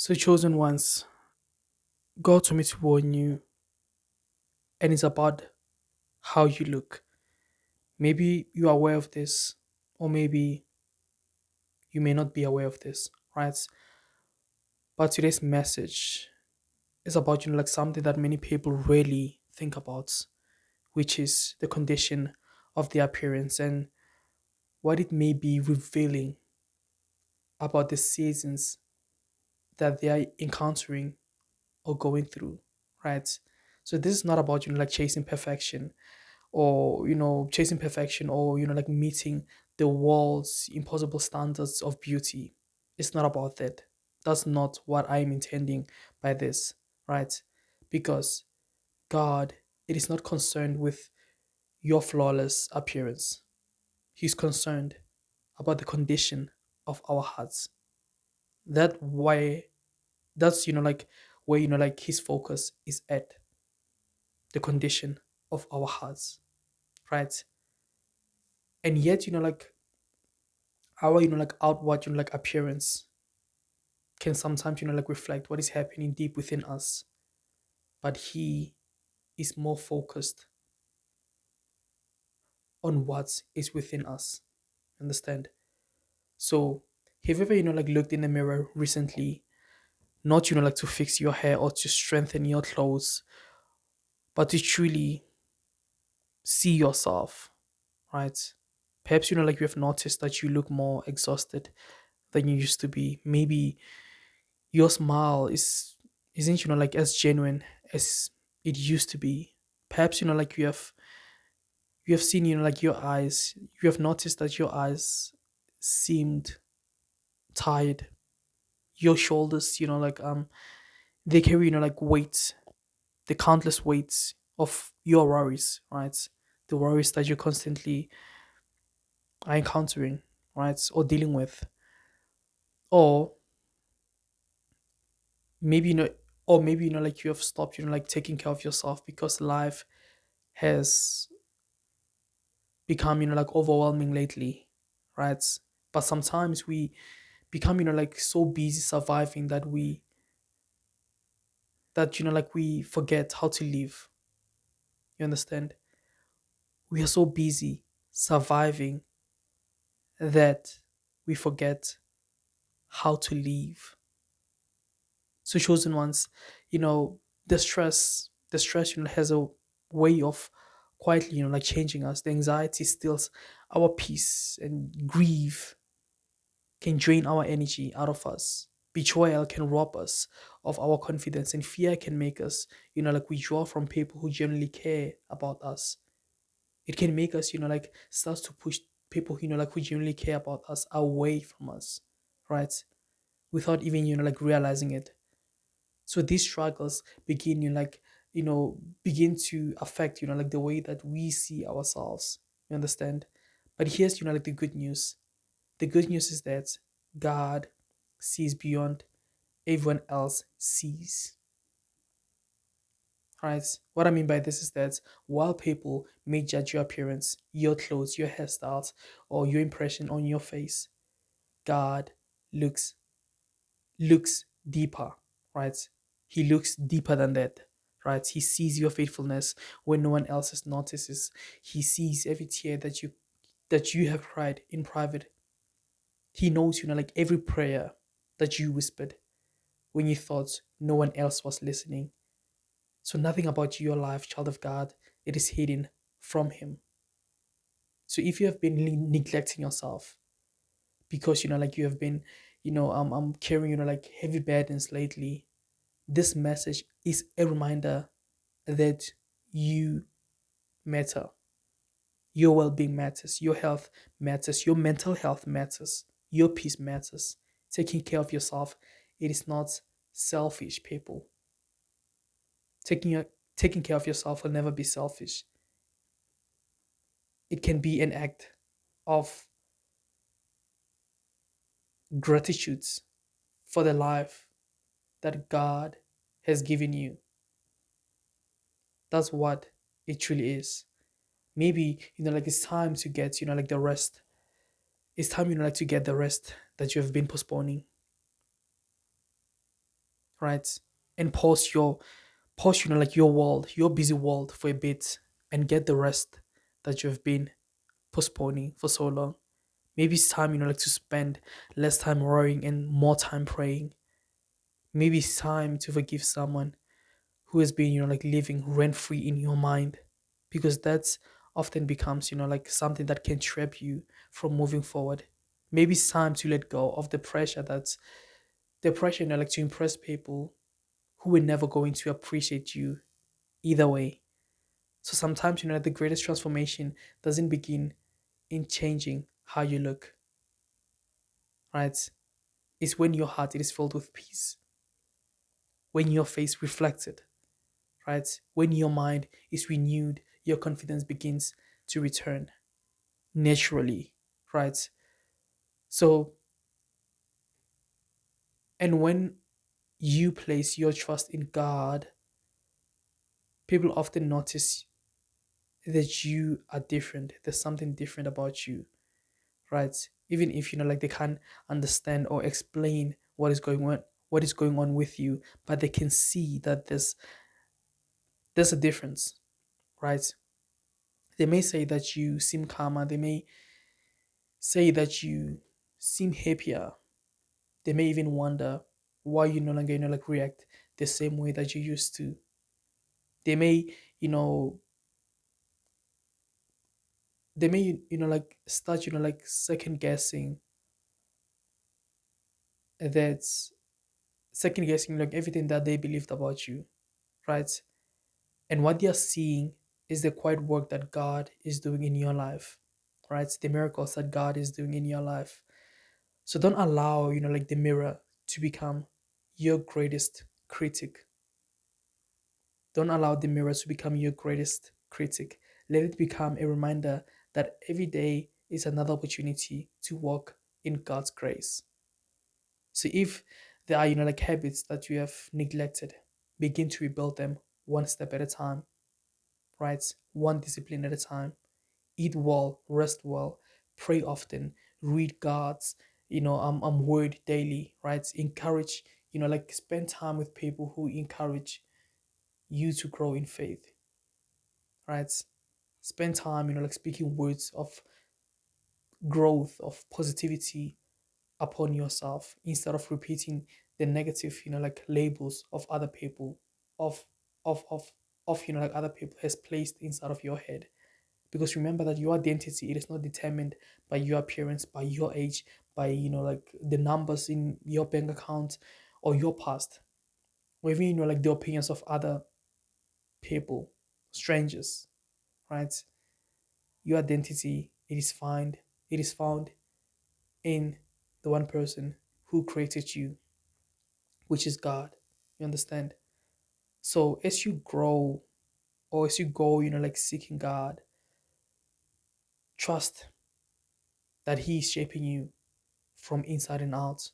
So, chosen ones, God told me to warn you, and it's about how you look. Maybe you are aware of this, or maybe you may not be aware of this, right? But today's message is about like something that many people rarely think about, which is the condition of their appearance and what it may be revealing about the seasons that they are encountering or going through, right? So this is not about like chasing perfection or chasing perfection or like meeting the world's impossible standards of beauty. It's not about that. That's not what I'm intending by this, right? Because God, it is not concerned with your flawless appearance. He's concerned about the condition of our hearts. That why that's like where like his focus is at, the condition of our hearts, right? And yet like our like outward like appearance can sometimes like reflect what is happening deep within us, but he is more focused on what is within us. Understand? So have you ever like looked in the mirror recently, not like to fix your hair or to strengthen your clothes, but to truly see yourself, right? Perhaps like you have noticed that you look more exhausted than you used to be. Maybe your smile isn't like as genuine as it used to be. Perhaps like you have seen like your eyes. You have noticed that your eyes seemed tired. Your shoulders, like they carry like weights, the countless weights of your worries, right? The worries that you constantly are encountering, right, or dealing with, or maybe or maybe like you have stopped like taking care of yourself because life has become like overwhelming lately, right? But sometimes we become like so busy surviving that like we forget how to live. You understand? We are so busy surviving that we forget how to live. So, chosen ones, the stress has a way of quietly like changing us. The anxiety steals our peace, and grief can drain our energy out of us. Betrayal can rob us of our confidence, and fear can make us like withdraw from people who genuinely care about us. It can make us like start to push people like who genuinely care about us away from us, right? Without even like realizing it. So these struggles begin begin to affect like the way that we see ourselves. You understand? But here's like the good news. The good news is that God sees beyond everyone else sees. Right? What I mean by this is that while people may judge your appearance, your clothes, your hairstyles, or your impression on your face, God looks looks deeper, right? He looks deeper than that, right? He sees your faithfulness when no one else notices. He sees every tear that you have cried in private. He knows like every prayer that you whispered when you thought no one else was listening. So nothing about your life, child of God, it is hidden from him. So if you have been neglecting yourself because like you have been carrying like heavy burdens lately, this message is a reminder that you matter. Your well being matters. Your health matters. Your mental health matters. Your peace matters. Taking care of yourself, it is not selfish, people. Taking care of yourself will never be selfish. It can be an act of gratitude for the life that God has given you. That's what it truly is. Maybe like it's time to get like the rest. It's time like to get the rest that you have been postponing. right? And pause, like your world, your busy world for a bit and get the rest that you've been postponing for so long. Maybe it's time, like to spend less time worrying and more time praying. Maybe it's time to forgive someone who has been, like living rent free in your mind, because that's often becomes, like something that can trap you from moving forward. Maybe it's time to let go of the pressure, like to impress people who are never going to appreciate you either way. So sometimes, the greatest transformation doesn't begin in changing how you look, right? It's when your heart it is filled with peace, when your face reflects it, right? When your mind is renewed, your confidence begins to return naturally, right? So, and when you place your trust in God, people often notice that you are different. There's something different about you, right? Even if like they can't understand or explain what is going on with you, but they can see that there's a difference, right? They may say that you seem calmer, they may say that you seem happier, they may even wonder why you no longer like react the same way that you used to. They may, you know, they may, like start, like second guessing that second guessing like everything that they believed about you, right? And what they are seeing is the quiet work that God is doing in your life, right? The miracles that God is doing in your life. So don't allow, like the mirror to become your greatest critic. Don't allow the mirror to become your greatest critic. Let it become a reminder that every day is another opportunity to walk in God's grace. So if there are, like habits that you have neglected, begin to rebuild them one step at a time, right? One discipline at a time. Eat well, rest well, pray often, read God's, word daily, right? Encourage, like spend time with people who encourage you to grow in faith, right? Spend time, like speaking words of growth, of positivity upon yourself instead of repeating the negative, like labels of other people, of of of like other people has placed inside of your head. Because remember that your identity it is not determined by your appearance, by your age, by like the numbers in your bank account or your past, or even like the opinions of other people, strangers, right? Your identity it is found in the one person who created you, which is God. You understand? So as you grow or as you go, like seeking God, trust that He is shaping you from inside and out.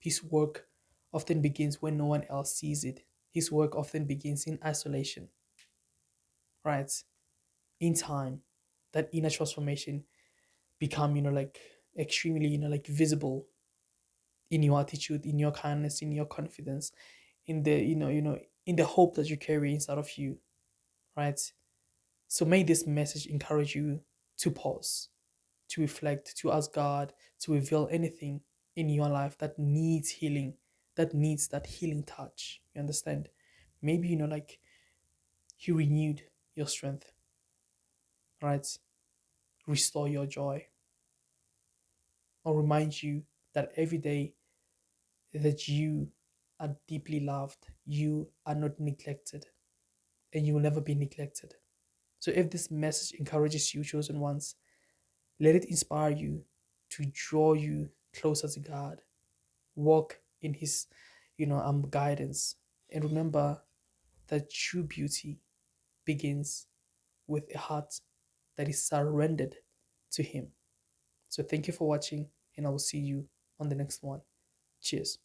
His work often begins when no one else sees it. His work often begins in isolation, right? In time, that inner transformation become, like extremely, like visible in your attitude, in your kindness, in your confidence, in the, in the hope that you carry inside of you, right? So may this message encourage you to pause, to reflect, to ask God to reveal anything in your life that needs healing, that needs that healing touch. You understand? Maybe, like He renewed your strength, right? Restore your joy, or remind you that every day that you are deeply loved, you are not neglected, and you will never be neglected. So if this message encourages you, chosen ones, let it inspire you to draw you closer to God. Walk in His, guidance. And remember that true beauty begins with a heart that is surrendered to Him. So thank you for watching, and I will see you on the next one. Cheers.